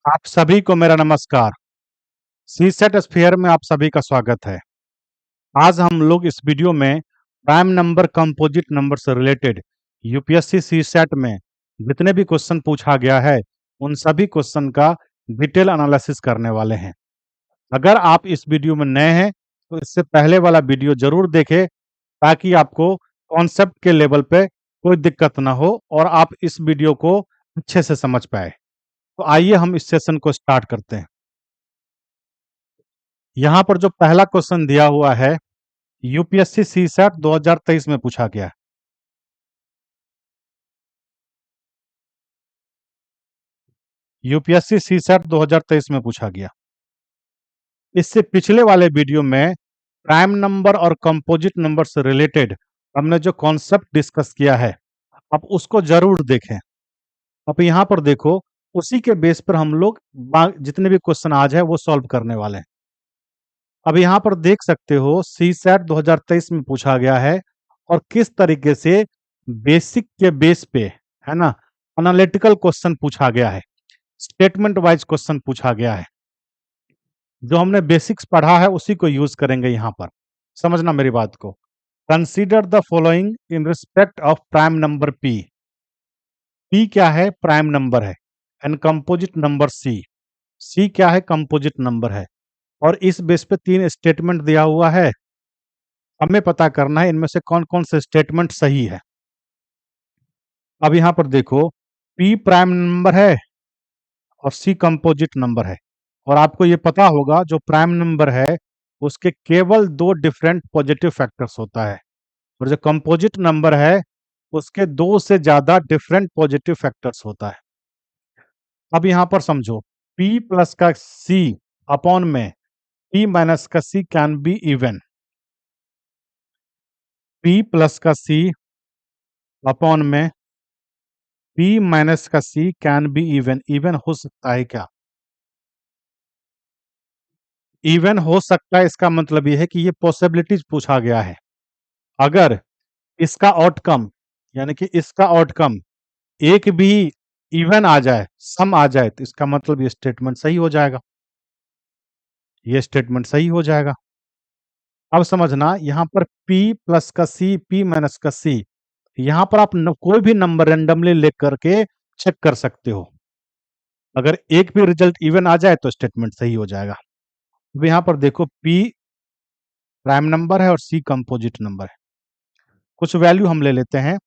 आप सभी को मेरा नमस्कार। सीसेट स्फीयर में आप सभी का स्वागत है। आज हम लोग इस वीडियो में प्राइम नंबर कंपोजिट नंबर से रिलेटेड यूपीएससी सीसेट में जितने भी क्वेश्चन पूछा गया है उन सभी क्वेश्चन का डिटेल एनालिसिस करने वाले हैं। अगर आप इस वीडियो में नए हैं तो इससे पहले वाला वीडियो जरूर देखें ताकि आपको कॉन्सेप्ट के लेवल पे कोई दिक्कत ना हो और आप इस वीडियो को अच्छे से समझ पाए। तो आइए हम इस सेशन को स्टार्ट करते हैं। यहाँ पर जो पहला क्वेश्चन दिया हुआ है यूपीएससी सीसैट 2023 में पूछा गया है। यूपीएससी सीसैट 2023 में पूछा गया। इससे पिछले वाले वीडियो में प्राइम नंबर और कंपोजिट नंबर से रिलेटेड हमने जो कॉन्सेप्ट डिस्कस किया है आप उसको जरूर देखें। अब यहाँ पर देखो उसी के बेस पर हम लोग जितने भी क्वेश्चन आज है वो सॉल्व करने वाले हैं। अब यहाँ पर देख सकते हो सीसैट 2023 में पूछा गया है और किस तरीके से बेसिक के बेस पे है ना एनालिटिकल क्वेश्चन पूछा गया है, स्टेटमेंट वाइज क्वेश्चन पूछा गया है। जो हमने बेसिक्स पढ़ा है उसी को यूज करेंगे यहाँ पर। समझना मेरी बात को। Consider the following in respect of prime number P. P क्या है? प्राइम नंबर है। And composite number C. C क्या है? कंपोजिट नंबर है। और इस बेस पे तीन स्टेटमेंट दिया हुआ है। हमें पता करना है इनमें से कौन कौन से स्टेटमेंट सही है। अब यहाँ पर देखो पी प्राइम नंबर है और सी कंपोजिट नंबर है और आपको ये पता होगा जो प्राइम नंबर है उसके केवल दो डिफरेंट पॉजिटिव फैक्टर्स होता है और जो कंपोजिट नंबर है उसके दो से ज्यादा डिफरेंट पॉजिटिव फैक्टर्स होता है। अब यहाँ पर समझो p प्लस का c अपॉन में p माइनस का c can be even. p plus का c अपॉन में p माइनस का c can be even. Even हो सकता है क्या? इवन हो सकता है इसका मतलब यह है कि ये पॉसिबिलिटीज पूछा गया है। अगर इसका आउटकम यानी कि इसका आउटकम एक भी इवन आ जाए, सम आ जाए, तो इसका मतलब ये स्टेटमेंट सही हो जाएगा। ये स्टेटमेंट सही हो जाएगा। अब समझना यहाँ पर p प्लस का c, p माइनस का c, यहाँ पर आप कोई भी नंबर रेंडमली लेकर करके चेक कर सकते हो। अगर एक भी रिजल्ट इवन आ जाए तो स्टेटमेंट सही हो जाएगा। अब यहाँ पर देखो p प्राइम नंबर है और c कंपोजिट नंबर है। कुछ वैल्यू हम ले लेते हैं।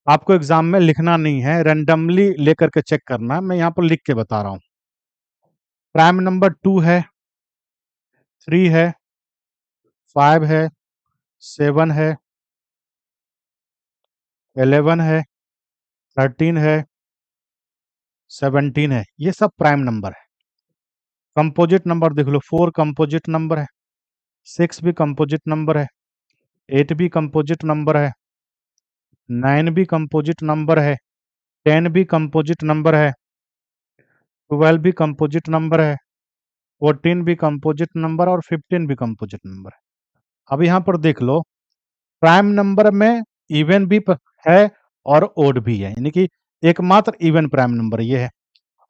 आपको एग्जाम में लिखना नहीं है, रेंडमली लेकर के चेक करना है। मैं यहाँ पर लिख के बता रहा हूँ। प्राइम नंबर 2 है, 3 है, 5 है, 7 है, 11 है, 13 है, 17 है। ये सब प्राइम नंबर है। कंपोजिट नंबर देख लो, 4 कंपोजिट नंबर है, 6 भी कंपोजिट नंबर है, 8 भी कंपोजिट नंबर है, 9 भी कंपोजिट नंबर है, 10 भी कंपोजिट नंबर है, 12 भी कंपोजिट नंबर है, 14 भी कंपोजिट नंबर और 15 भी कंपोजिट नंबर है। अब यहाँ पर देख लो प्राइम नंबर में इवन भी है और ओड भी है, यानी कि एकमात्र इवन प्राइम नंबर ये है।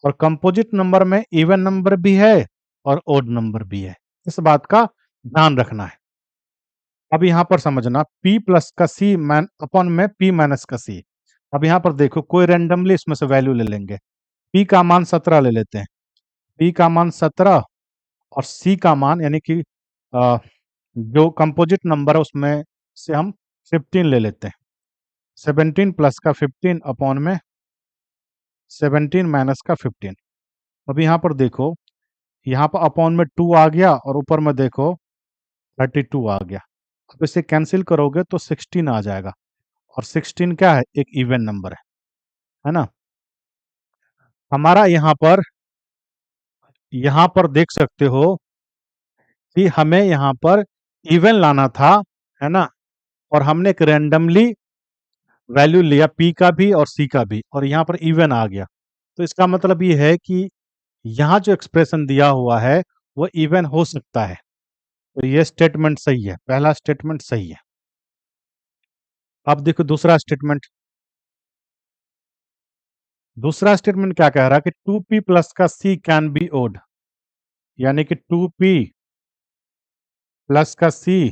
और कंपोजिट नंबर में इवन नंबर भी है और ओड नंबर भी है। इस बात का ध्यान रखना है। अब यहाँ पर समझना p प्लस का c अपॉन में p माइनस का c। अब यहाँ पर देखो कोई रेंडमली इसमें से वैल्यू ले लेंगे। p का मान 17 ले लेते हैं। p का मान 17 और c का मान यानी कि जो कंपोजिट नंबर है उसमें से हम 15 ले लेते हैं। 17 प्लस का 15 अपॉन में 17 माइनस का 15। अब यहाँ पर देखो यहाँ पर अपॉन में 2 आ गया और ऊपर में देखो 32 आ गया। अब इसे कैंसिल करोगे तो 16 आ जाएगा और 16 क्या है? एक इवन नंबर है ना। हमारा यहाँ पर देख सकते हो कि हमें यहाँ पर इवन लाना था, है ना। और हमने एक रेंडमली वैल्यू लिया p का भी और c का भी और यहाँ पर इवन आ गया। तो इसका मतलब ये है कि यहाँ जो एक्सप्रेशन दिया हुआ है वो इवन हो सकता है। तो ये स्टेटमेंट सही है, पहला स्टेटमेंट सही है। अब देखो दूसरा स्टेटमेंट। दूसरा स्टेटमेंट क्या कह रहा है कि 2p प्लस का c कैन बी ओड, यानी कि 2p प्लस का c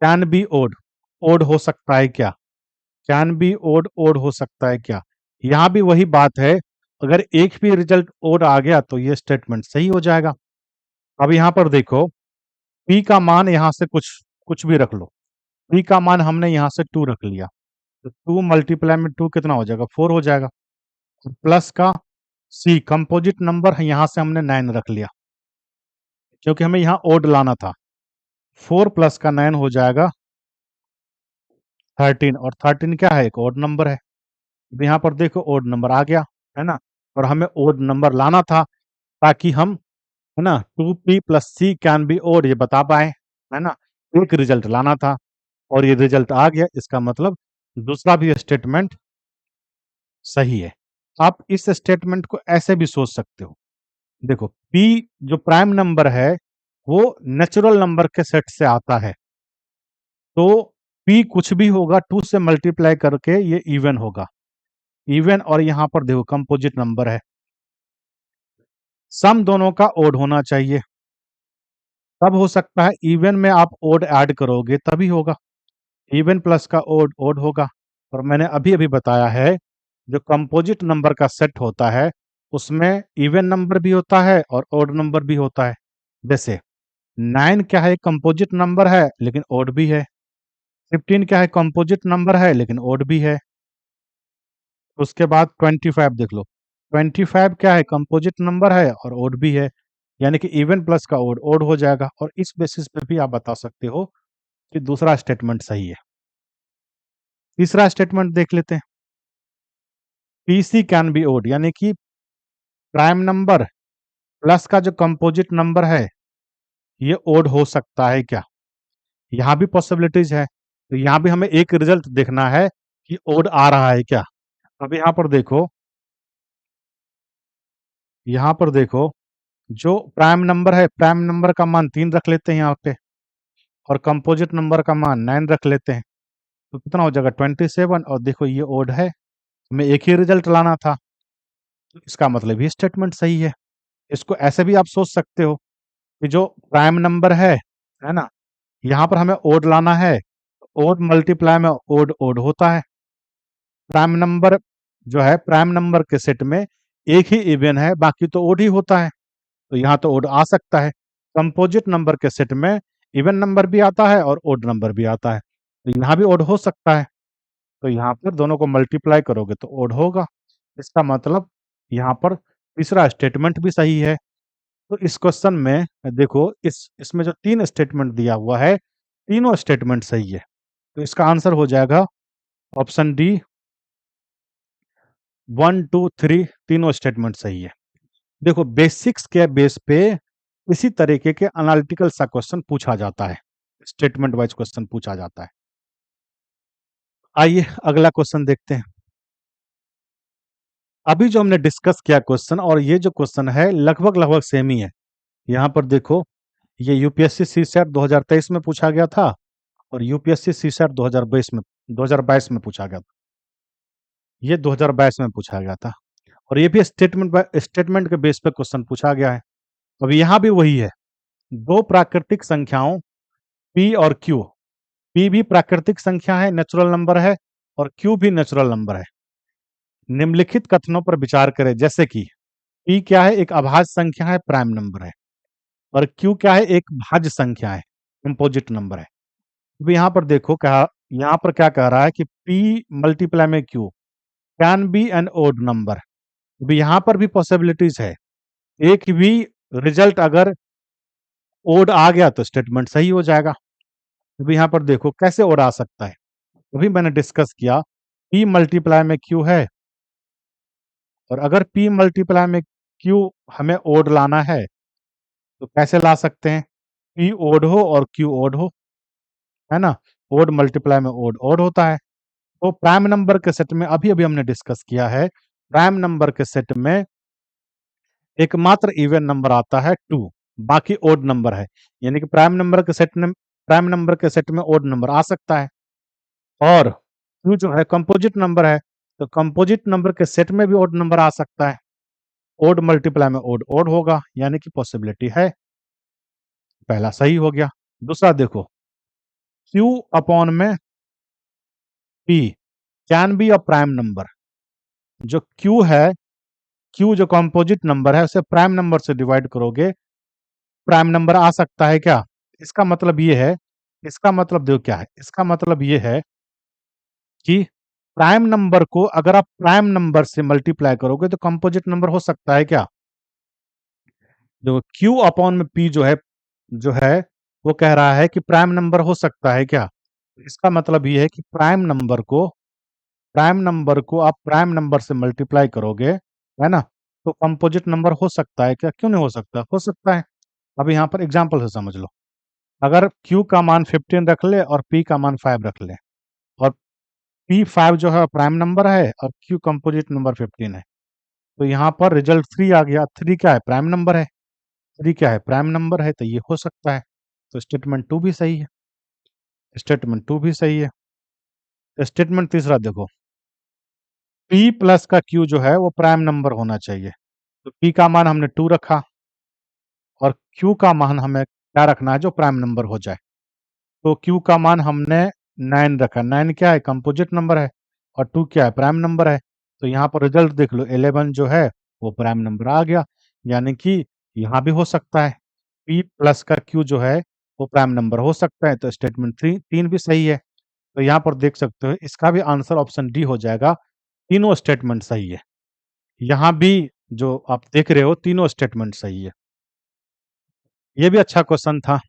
can be odd, odd हो सकता है क्या? कैन बी ओड, ओड हो सकता है क्या? यहां भी वही बात है, अगर एक भी रिजल्ट ओड आ गया तो ये स्टेटमेंट सही हो जाएगा। अब यहां पर देखो, p का मान यहां से कुछ कुछ भी रख लो, p का मान हमने यहां से 2 रख लिया, तो 2 मल्टीप्लाई में 2 कितना हो जाएगा? 4 हो जाएगा। प्लस का c कंपोजिट नंबर, यहां से हमने 9 रख लिया क्योंकि हमें यहाँ ओड लाना था। 4 प्लस का 9 हो जाएगा 13, और 13 क्या है? एक ओड नंबर है। अब यहाँ पर देखो ओड नंबर आ गया, है ना? और हमें ओड नंबर लाना था ताकि हम, है ना, 2p plus C can be odd ये बता पाए, है ना? एक रिजल्ट लाना था और ये रिजल्ट आ गया, इसका मतलब दूसरा भी स्टेटमेंट सही है। आप इस स्टेटमेंट को ऐसे भी सोच सकते हो, देखो p जो प्राइम नंबर है वो नेचुरल नंबर के सेट से आता है, तो p कुछ भी होगा 2 से मल्टीप्लाई करके ये इवन होगा, इवन, और यहां पर देखो कंपोजिट नंबर है, सम दोनों का ओड होना चाहिए, तब हो सकता है इवन में आप ओड ऐड करोगे तभी होगा, इवन प्लस का ओड ओड होगा। और मैंने अभी अभी बताया है, जो कंपोजिट नंबर का सेट होता है उसमें इवन नंबर भी होता है और ओड नंबर भी होता है। जैसे 9 क्या है? कंपोजिट नंबर है लेकिन ओड भी है। 15 क्या है? कंपोजिट नंबर है लेकिन ओड भी है। उसके बाद 25 देख लो, 25 क्या है? कंपोजिट नंबर है और ओड भी है, यानी कि इवन प्लस का ओड ओड हो जाएगा, और इस बेसिस पे भी आप बता सकते हो कि दूसरा स्टेटमेंट सही है। तीसरा स्टेटमेंट देख लेते हैं, पीसी कैन बी ओड, यानी कि प्राइम नंबर प्लस का जो कंपोजिट नंबर है ये ओड हो सकता है क्या? यहाँ भी पॉसिबिलिटीज है, तो यहाँ भी हमें एक रिजल्ट देखना है कि ओड आ रहा है क्या। अब यहाँ पर देखो जो प्राइम नंबर है, प्राइम नंबर का मान 3 रख लेते हैं यहाँ पे, और कंपोजिट नंबर का मान 9 रख लेते हैं, तो कितना हो जाएगा? 27। और देखो ये ओड है, हमें एक ही रिजल्ट लाना था, तो इसका मतलब ये स्टेटमेंट सही है। इसको ऐसे भी आप सोच सकते हो कि जो प्राइम नंबर है ना, यहाँ पर हमें ओड लाना है, ओड मल्टीप्लाई में ओड ओड होता है। प्राइम नंबर जो है, प्राइम नंबर के सेट में एक ही इवन है, बाकी तो ओड ही होता है, तो यहाँ तो ओड आ सकता है। कंपोजिट नंबर के सेट में इवन नंबर भी आता है और ओड नंबर भी आता है, तो यहाँ भी ओड हो सकता है, तो यहाँ पर दोनों को मल्टीप्लाई करोगे तो ओड होगा। इसका मतलब यहाँ पर तीसरा स्टेटमेंट भी सही है। तो इस क्वेश्चन में देखो, इसमें जो 3 स्टेटमेंट दिया हुआ है, तीनों स्टेटमेंट सही है, तो इसका आंसर हो जाएगा ऑप्शन डी, 1 2 3 तीनों स्टेटमेंट सही है। देखो बेसिक्स के बेस पे इसी तरीके के एनालिटिकल सा क्वेश्चन पूछा जाता है, स्टेटमेंट वाइज क्वेश्चन पूछा जाता है। आइए अगला क्वेश्चन देखते हैं। अभी जो हमने डिस्कस किया क्वेश्चन और ये जो क्वेश्चन है लगभग लगभग सेम ही है। यहाँ पर देखो, ये यूपीएससी सीसैट 2023 में पूछा गया था और यूपीएससी सीसैट 2022 में पूछा गया था। ये 2022 में पूछा गया था, और ये भी स्टेटमेंट के बेस पे क्वेश्चन पूछा गया है। अब यहाँ भी वही है, दो प्राकृतिक संख्याओं p और q, p भी प्राकृतिक संख्या है, नेचुरल नंबर है, और q भी नेचुरल नंबर है। निम्नलिखित कथनों पर विचार करें, जैसे कि p क्या है? एक अभाज्य संख्या है, प्राइम नंबर है, और q क्या है? एक भाज्य संख्या है, कंपोजिट नंबर है। अब यहाँ पर देखो, यहाँ पर क्या कह रहा है कि p मल्टीप्लाई में q can be an odd number. अब यहाँ पर भी पॉसिबिलिटीज है, एक भी रिजल्ट अगर ओड आ गया तो स्टेटमेंट सही हो जाएगा। अब यहाँ पर देखो कैसे ओड आ सकता है, अभी मैंने डिस्कस किया, p मल्टीप्लाई में q है, और अगर p मल्टीप्लाई में q हमें ओड लाना है तो कैसे ला सकते हैं? p ओड हो और q ओड हो, है ना? ओड मल्टीप्लाई में ओड ओड होता है। तो प्राइम नंबर के सेट में अभी अभी हमने डिस्कस किया है, प्राइम नंबर के सेट में एकमात्र इवन नंबर आता है 2, बाकी ओड नंबर है, यानी कि प्राइम नंबर के सेट में ओड नंबर आ सकता है। और q जो है कंपोजिट नंबर है, तो कंपोजिट नंबर के सेट में भी ओड नंबर आ सकता है। ओड मल्टीप्लाई में ओड ओड होगा, यानी कि पॉसिबिलिटी है। पहला सही हो गया। दूसरा देखो, Q अपॉन में P can be a prime number. जो Q है, Q जो कंपोजिट नंबर है उसे प्राइम नंबर से डिवाइड करोगे, प्राइम नंबर आ सकता है क्या? इसका मतलब ये है, इसका मतलब देखो क्या है, इसका मतलब ये है कि प्राइम नंबर को अगर आप प्राइम नंबर से मल्टीप्लाई करोगे तो कंपोजिट नंबर हो सकता है क्या? जो Q अपॉन में P जो है वो कह रहा है कि प्राइम नंबर हो सकता है क्या? इसका मतलब ये है कि प्राइम नंबर को आप प्राइम नंबर से मल्टीप्लाई करोगे, है ना? तो कंपोजिट नंबर हो सकता है क्या? क्यों नहीं हो सकता? हो सकता है। अब यहाँ पर एग्जांपल से समझ लो। अगर Q का मान 15 रख ले और P का मान 5 रख ले, और P5 जो है प्राइम नंबर है और Q कंपोजिट नंबर 15 है, तो यहाँ पर रिजल्ट 3 आ गया। 3 क्या है? प्राइम नंबर है। 3 क्या है? प्राइम नंबर है, तो ये हो सकता है। तो स्टेटमेंट 2 भी सही है। स्टेटमेंट 2 भी सही है। स्टेटमेंट तीसरा देखो, P प्लस का Q जो है वो प्राइम नंबर होना चाहिए। तो P का मान हमने 2 रखा और Q का मान हमें क्या रखना है? जो प्राइम नंबर हो जाए। तो Q का मान हमने 9 रखा। 9 क्या है? कंपोजिट नंबर है। और 2 क्या है? प्राइम नंबर है। तो यहाँ पर रिजल्ट देख लो, 11 जो है वो प्राइम नंबर आ गया। यानी कि यहाँ भी हो सकता है P प्लस का Q जो है वो प्राइम नंबर हो सकता है। तो स्टेटमेंट 3 भी सही है। तो यहाँ पर देख सकते हो इसका भी आंसर ऑप्शन डी हो जाएगा। तीनों स्टेटमेंट सही है। यहाँ भी जो आप देख रहे हो तीनों स्टेटमेंट सही है। ये भी अच्छा क्वेश्चन था।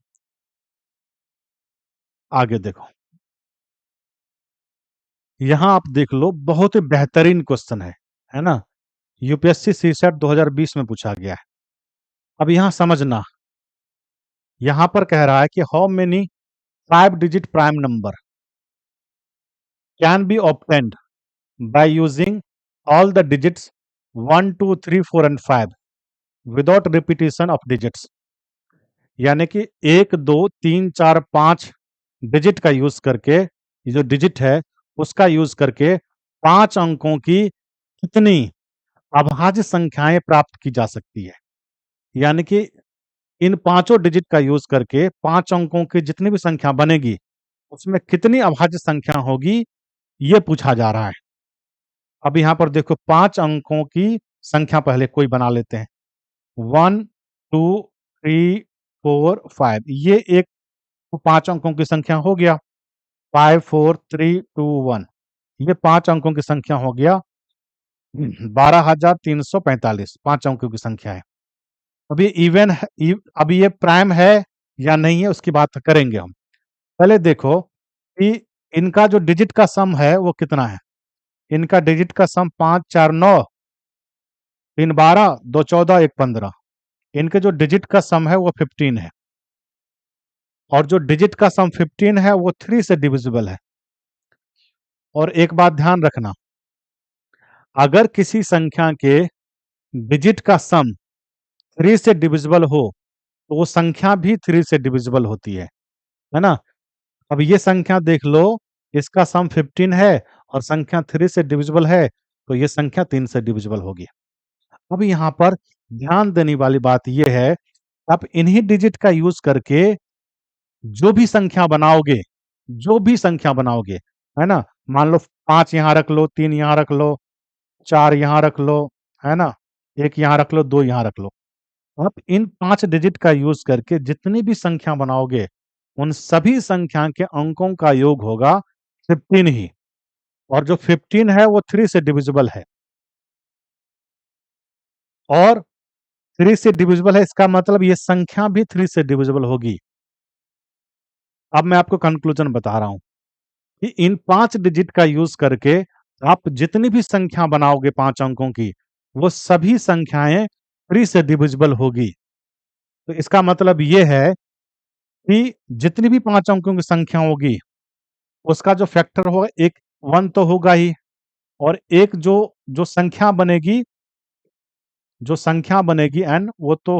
आगे देखो, यहाँ आप देख लो, बहुत ही बेहतरीन क्वेश्चन है ना? यूपीएससी सीसेट 2020 में पूछा गया है। अब यहाँ समझना, यहाँ पर कह रहा है कि how many 5 digit prime number can be obtained by using all the digits 1 2 3 4 and 5 without repetition of digits. यानी कि 1 2 3 4 5 डिजिट का यूज करके, ये जो डिजिट है उसका यूज करके 5 अंकों की कितनी अभाज्य संख्याएं प्राप्त की जा सकती है। यानी कि इन पांचों डिजिट का यूज करके 5 अंकों की जितनी भी संख्या बनेगी उसमें कितनी अभाज्य संख्या होगी, ये पूछा जा रहा है। अब यहाँ पर देखो, 5 अंकों की संख्या पहले कोई बना लेते हैं। 1 2 3 4 5, ये एक 5 अंकों की संख्या हो गया। 5 4 3 2 1, ये 5 अंकों की संख्या हो गया। 12,345 5 अंकों की संख्या है। अब ये इवन है, अब ये प्राइम है या नहीं है उसकी बात करेंगे हम। पहले देखो कि इनका जो डिजिट का सम है वो कितना है। इनका डिजिट का सम 5 4 9, 3 12, 2 14, 1 15। इनके जो डिजिट का सम है वो 15 है। और जो डिजिट का सम 15 है वो 3 से डिविजिबल है। और एक बात ध्यान रखना, अगर किसी संख्या के डिजिट का सम 3 से डिविजिबल हो तो वो संख्या भी 3 से डिविजिबल होती है ना? अब ये संख्या देख लो, इसका सम 15 है और संख्या 3 से डिविजिबल है, तो ये संख्या 3 से डिविजिबल होगी। अब यहाँ पर ध्यान देने वाली बात ये है, आप इन्हीं डिजिट का यूज करके जो भी संख्या बनाओगे, जो भी संख्या बनाओगे, है ना? मान लो 5 यहाँ रख लो, 3 यहाँ रख लो, 4 यहाँ रख लो, है ना? 1 यहाँ रख लो, 2 यहाँ रख लो। आप इन 5 डिजिट का यूज करके जितनी भी संख्या बनाओगे, उन सभी संख्या के अंकों का योग होगा 15 ही। और जो 15 है वो 3 से डिविजिबल है। और 3 से डिविजिबल है, इसका मतलब ये संख्या भी 3 से डिविजिबल होगी। अब मैं आपको कंक्लूजन बता रहा हूं कि इन 5 डिजिट का यूज करके आप जितनी भी संख्या बनाओगे 5 अंकों की, वो सभी संख्याएं 3 से डिविजिबल होगी। तो इसका मतलब ये है कि जितनी भी 5 अंकों की संख्या होगी उसका जो फैक्टर होगा, एक 1 तो होगा ही, और एक जो जो संख्या बनेगी, जो संख्या बनेगी n, वो तो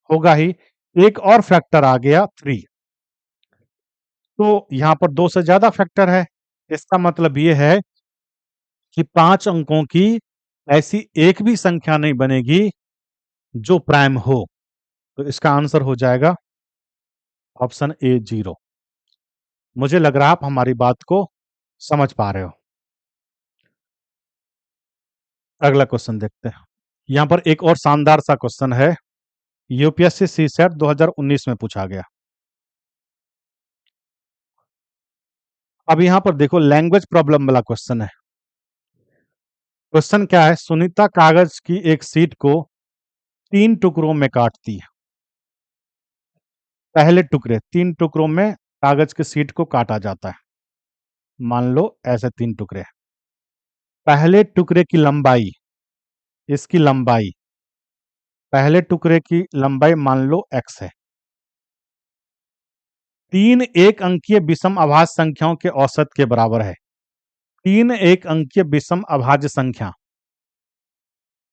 होगा ही। एक और फैक्टर आ गया 3। तो यहाँ पर 2 से ज्यादा फैक्टर है। इसका मतलब ये है कि 5 अंकों की ऐसी एक भी संख्या नहीं बनेगी जो प्राइम हो। तो इसका आंसर हो जाएगा ऑप्शन ए 0। मुझे लग रहा है आप हमारी बात को समझ पा रहे हो। अगला क्वेश्चन देखते हैं। यहाँ पर एक और शानदार सा क्वेश्चन है, यूपीएससी सीसेट 2019 में पूछा गया। अब यहाँ पर देखो लैंग्वेज प्रॉब्लम वाला क्वेश्चन है। क्वेश्चन क्या है, सुनीता कागज की एक सीट को 3 टुकड़ों में काटती है। पहले टुकड़े 3 टुकड़ों में कागज की सीट को काटा जाता है। मान लो ऐसे 3 टुकड़े। पहले टुकड़े की लंबाई, इसकी लंबाई, पहले टुकड़े की लंबाई मान लो x है। 3 एक अंकीय विषम अभाज्य संख्याओं के औसत के बराबर है। 3 एक अंकीय विषम अभाज्य संख्या,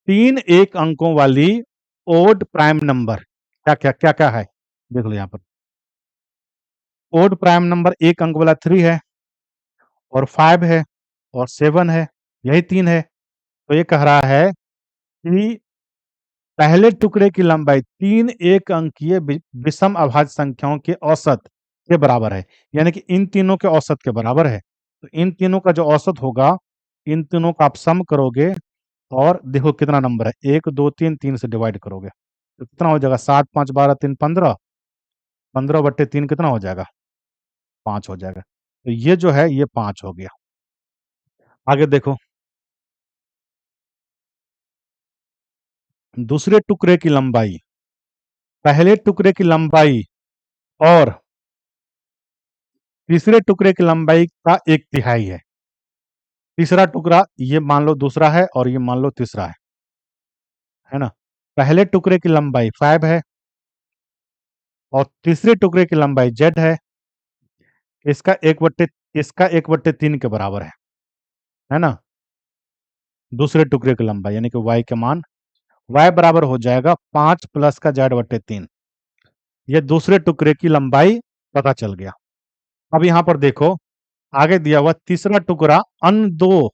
3 एक अंकों वाली ओड प्राइम नंबर क्या क्या क्या क्या है, देख लो यहाँ पर। ओड प्राइम नंबर एक अंक वाला 3 है और 5 है और 7 है, यही 3 है। तो ये कह रहा है कि पहले टुकड़े की लंबाई 3 एक अंकीय विषम अभाज्य संख्याओं के औसत के बराबर है, यानी कि इन तीनों के औसत के बराबर है। तो इन तीनों का जो औसत होगा, इन तीनों का आप सम करोगे और देखो कितना नंबर है, 1 2 3, 3 से डिवाइड करोगे तो कितना हो जाएगा, 7 5 12 3 15, 15/3 कितना हो जाएगा, 5 हो जाएगा। तो ये जो है ये 5 हो गया। आगे देखो, दूसरे टुकड़े की लंबाई, पहले टुकड़े की लंबाई और तीसरे टुकड़े की लंबाई का 1/3 है। तीसरा टुकड़ा ये मान लो दूसरा है और ये मान लो तीसरा है ना। पहले टुकड़े की लंबाई 5 है और तीसरे टुकड़े की लंबाई z है। इसका 1/3 के बराबर है ना। दूसरे टुकड़े की लंबाई यानी कि y के मान, y बराबर हो जाएगा 5 प्लस का z/3। ये दूसरे टुकड़े की लंबाई पता चल गया। अब यहां पर देखो आगे दिया हुआ तीसरा टुकड़ा अन्य दो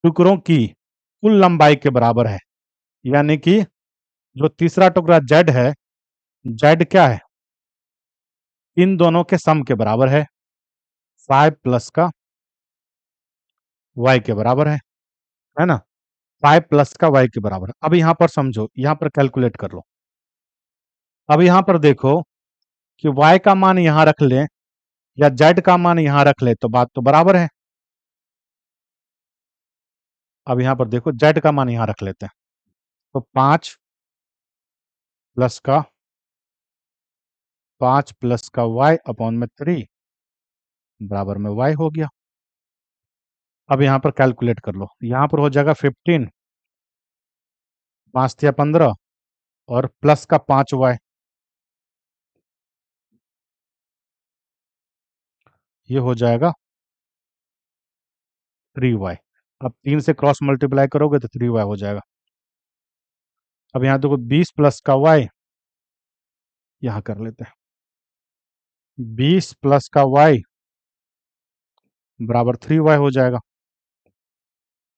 टुकड़ों की कुल लंबाई के बराबर है, यानी कि जो तीसरा टुकड़ा z है, z क्या है, इन दोनों के सम के बराबर है, 5 प्लस का y के बराबर है ना। 5 प्लस का y के बराबर है। अब यहां पर समझो, यहां पर कैलकुलेट कर लो। अब यहां पर देखो कि y का मान यहां रख लें या z का मान यहां रख ले तो बात तो बराबर है। अब यहां पर देखो z का मान यहां रख लेते हैं तो 5 प्लस का 5 प्लस का y अपॉन में 3 बराबर में y हो गया। अब यहां पर कैलकुलेट कर लो, यहां पर हो जाएगा 15, 5 या 15 और प्लस का 5y, ये हो जाएगा 3y। अब 3 से क्रॉस मल्टीप्लाई करोगे तो 3y हो जाएगा। अब यहां देखो 20 प्लस का y, यहां कर लेते हैं 20 प्लस का y बराबर 3y हो जाएगा।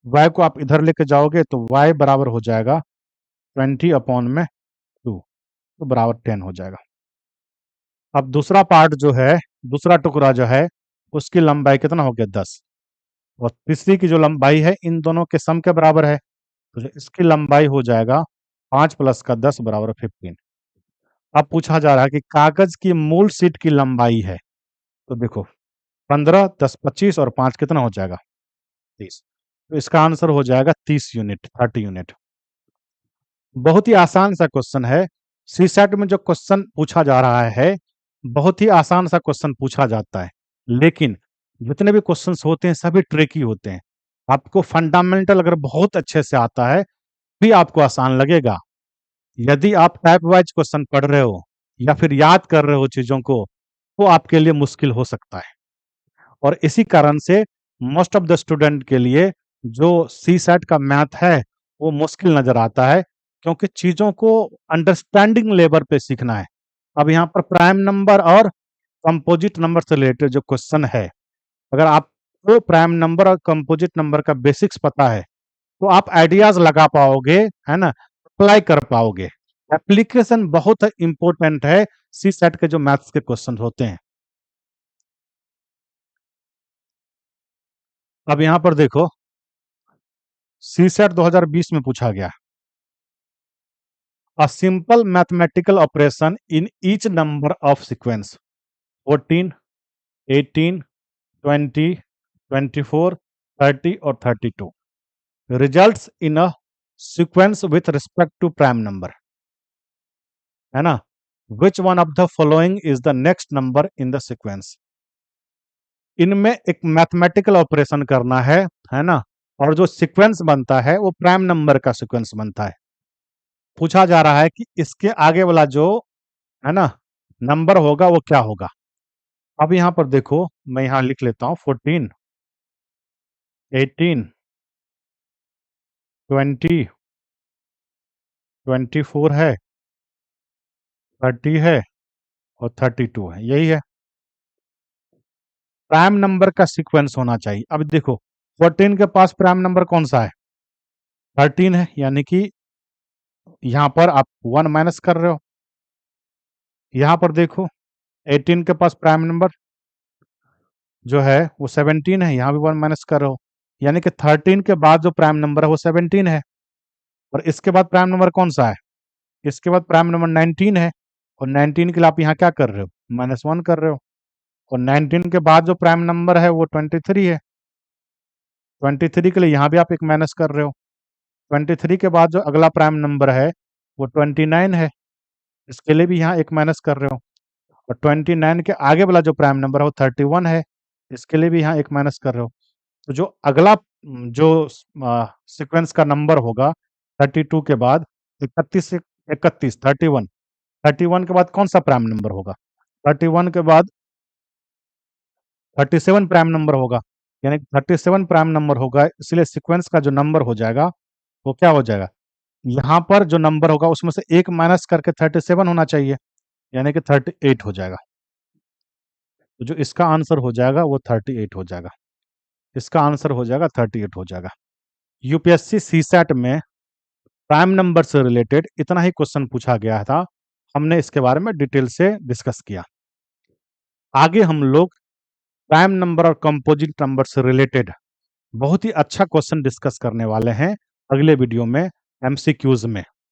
y को आप इधर लेके जाओगे तो y बराबर हो जाएगा 20 अपॉन में 2, तो बराबर 10 हो जाएगा। अब दूसरा पार्ट जो है, दूसरा टुकड़ा जो है, उसकी लंबाई कितना हो गया, 10, और तीसरी की जो लंबाई है इन दोनों के सम के बराबर है, तो इसकी लंबाई हो जाएगा 5 प्लस का 10 बराबर 15। अब पूछा जा रहा है कि कागज की मूल शीट की लंबाई है, तो देखो 15 10 25 और 5 कितना हो जाएगा, 30। तो इसका आंसर हो जाएगा 30 यूनिट, 30 यूनिट। बहुत ही आसान सा क्वेश्चन है। सीसेट में जो क्वेश्चन पूछा जा रहा है, बहुत ही आसान सा क्वेश्चन पूछा जाता है, लेकिन जितने भी क्वेश्चंस होते हैं सभी ट्रिकी होते हैं। आपको फंडामेंटल अगर बहुत अच्छे से आता है भी आपको आसान लगेगा। यदि आप टाइप वाइज क्वेश्चन पढ़ रहे हो या फिर याद कर रहे हो चीजों को, तो आपके लिए मुश्किल हो सकता है। और इसी कारण से मोस्ट ऑफ द स्टूडेंट के लिए जो सी सेट का मैथ है वो मुश्किल नजर आता है, क्योंकि चीजों को अंडरस्टैंडिंग लेवल पे सीखना है। अब यहाँ पर प्राइम नंबर और कंपोजिट नंबर से रिलेटेड जो क्वेश्चन है, अगर आप आपको प्राइम नंबर और कंपोजिट नंबर का बेसिक्स पता है तो आप आइडियाज लगा पाओगे, है ना, अप्लाई कर पाओगे। एप्लीकेशन बहुत इंपॉर्टेंट है सी सेट के जो मैथ्स के क्वेश्चन होते हैं। अब यहां पर देखो, सी सेट 2020 में पूछा गया, a simple mathematical operation in each number of sequence 14, 18, 20, 24, 30 और 32 results in a sequence with respect to prime number, है ना। Which one of the following is the next number in the sequence. इनमें एक mathematical operation करना है ना, और जो सीक्वेंस बनता है वो प्राइम नंबर का सीक्वेंस बनता है। पूछा जा रहा है कि इसके आगे वाला जो, है ना, नंबर होगा वो क्या होगा। अब यहां पर देखो, मैं यहां लिख लेता हूं 14, 18, 20, 24 है, 30 है और 32 है, यही है। प्राइम नंबर का सीक्वेंस होना चाहिए। अब देखो 14 के पास प्राइम नंबर कौन सा है, 13 है, यानी कि यहां पर आप 1 माइनस कर रहे हो। यहां पर देखो 18 के पास प्राइम नंबर जो है वो 17 है, यहाँ भी 1 माइनस कर रहे हो, यानी कि 13 के बाद जो प्राइम नंबर है वो 17 है। और इसके बाद प्राइम नंबर कौन सा है, इसके बाद प्राइम नंबर 19 है, और 19 के लिए आप यहाँ क्या कर रहे हो, -1 कर रहे हो। और 19 के बाद जो प्राइम नंबर है वो 23 है, 23 के लिए यहाँ भी आप एक माइनस कर रहे हो। 23 के बाद जो अगला प्राइम नंबर है वो 29 है, इसके लिए भी यहाँ एक माइनस कर रहे हो। और 29 के आगे वाला जो प्राइम नंबर है वो 31 है, इसके लिए भी यहाँ एक माइनस कर रहे हो। तो जो अगला जो सीक्वेंस का नंबर होगा 32 के बाद 31 से 31, 31, 31 के बाद कौन सा प्राइम नंबर होगा, 31 के बाद 37 प्राइम नंबर होगा, यानी 37 प्राइम नंबर होगा, इसलिए सीक्वेंस का जो नंबर हो जाएगा वो क्या हो जाएगा, यहाँ पर जो नंबर होगा उसमें से एक माइनस करके 37 होना चाहिए, यानी कि 38 हो जाएगा। तो जो इसका आंसर हो जाएगा वो 38 हो जाएगा, इसका आंसर हो जाएगा 38 हो जाएगा। यूपीएससी सीसैट में प्राइम नंबर से रिलेटेड इतना ही क्वेश्चन पूछा गया था, हमने इसके बारे में डिटेल से डिस्कस किया। आगे हम लोग प्राइम नंबर और कंपोजिट नंबर से रिलेटेड बहुत ही अच्छा क्वेश्चन डिस्कस करने वाले हैं अगले वीडियो में एमसीक्यूज में।